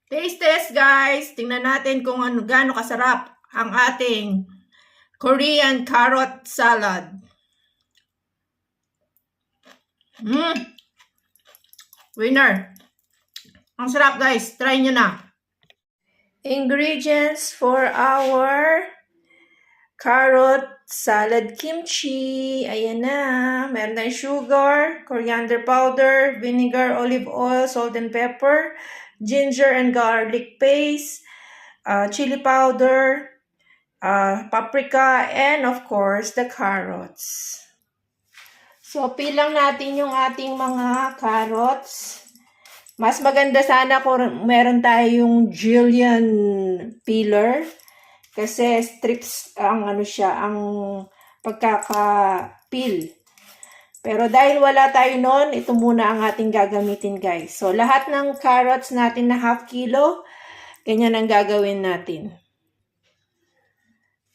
Taste test guys! Tingnan natin kung gaano kasarap ang ating Korean carrot salad. Winner! Ang sarap guys! Try nyo na! Ingredients for our carrot salad kimchi. Ayan na. Meron tayong sugar, coriander powder, vinegar, olive oil, salt and pepper, ginger and garlic paste, chili powder, paprika, and of course, the carrots. So, pilang natin yung ating mga carrots. Mas maganda sana kung meron tayong julienne peeler. Kasi strips ang ang pagkaka-peel. Pero dahil wala tayo nun, ito muna ang ating gagamitin guys. So, lahat ng carrots natin na half kilo, ganyan ang gagawin natin.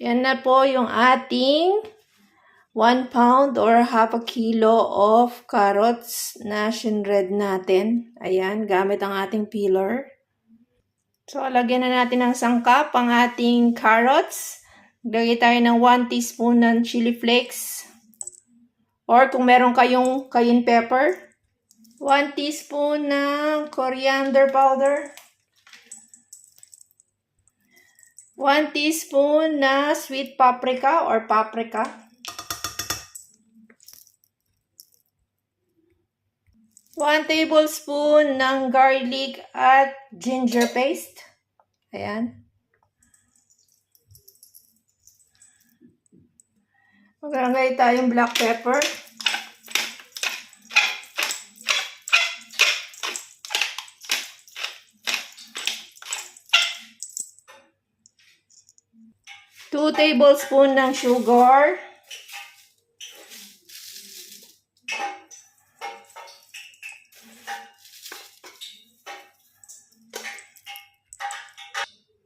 Yan na po yung ating 1 pound or half a kilo of carrots na shinred natin. Ayan, gamit ang ating peeler. So, lagyan na natin ng sangkap ang ating carrots. Lagay tayo ng 1 teaspoon ng chili flakes. Or kung meron kayong cayenne pepper, 1 teaspoon ng coriander powder. 1 teaspoon na sweet paprika or paprika. 1 tablespoon ng garlic at ginger paste. Ayan. Maglagay tayong black pepper. Two tablespoon ng sugar.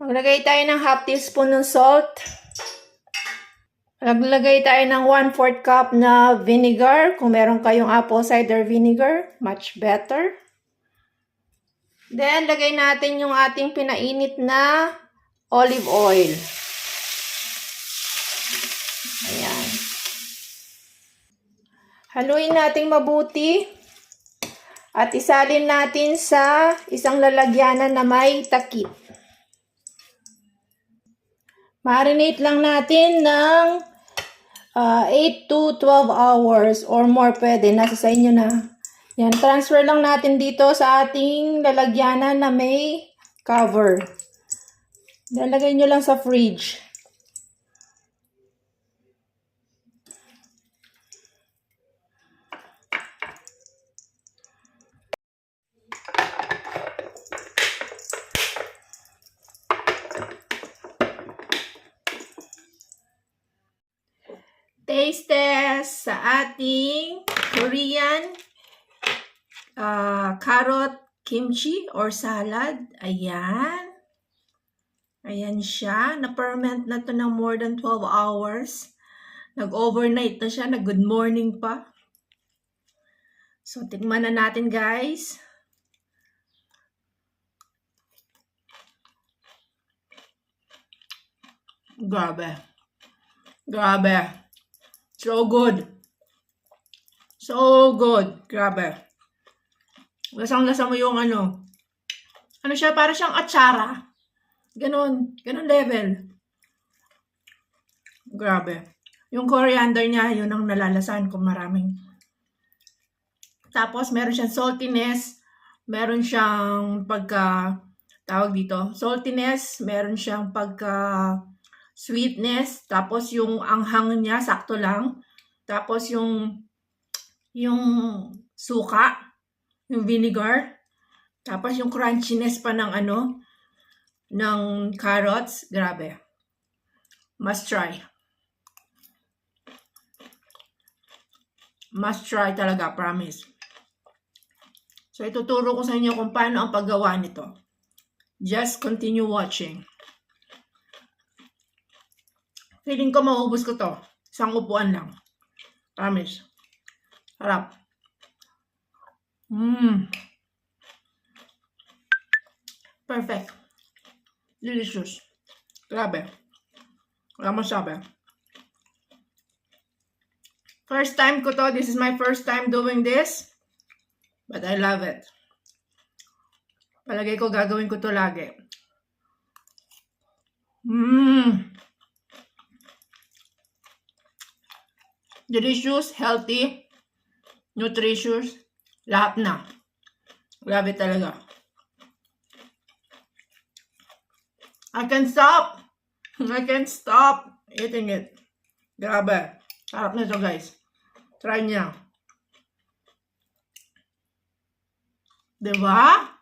Maglagay tayo ng half teaspoon ng salt. Maglagay tayo ng 1/4 cup na vinegar. Kung meron kayong apple cider vinegar, much better. Then, lagay natin yung ating pinainit na olive oil. Ayan. Haluin natin mabuti. At isalin natin sa isang lalagyanan na may takip. Marinate lang natin ng 8 to 12 hours or more pwede. Nasa sa inyo na. Yan, transfer lang natin dito sa ating lalagyanan na may cover. Lalagay nyo lang sa fridge. Taste test sa ating Korean carrot kimchi or salad. Ayan. Ayan siya. Na-ferment na to ng more than 12 hours. Nag-overnight na siya. Nag-good morning pa. So, tikman na natin guys. Grabe. Grabe. So good. So good. Grabe. Lasang-lasa mo yung ano siya, para siyang atsara. Ganon level. Grabe. Yung coriander niya, yun ang nalalasan kung maraming. Tapos, meron siyang saltiness. Meron siyang tawag dito, saltiness. Meron siyang sweetness, tapos yung anghang niya, sakto lang. Tapos yung suka, yung vinegar. Tapos yung crunchiness pa ng ng carrots. Grabe. Must try. Must try talaga, promise. So, ituturo ko sa inyo kung paano ang paggawa nito. Just continue watching. Feeling ko maubos ko to. Isang upuan lang. Promise. Harap. Perfect. Delicious. Grabe. Wala masabi. First time ko to. This is my first time doing this. But I love it. Palagay ko gagawin ko to lagi. Delicious, healthy, nutritious. Lahat na. Grabe talaga. I can't stop eating it. Grabe. Sarap na ito, guys. Try niya. Diba?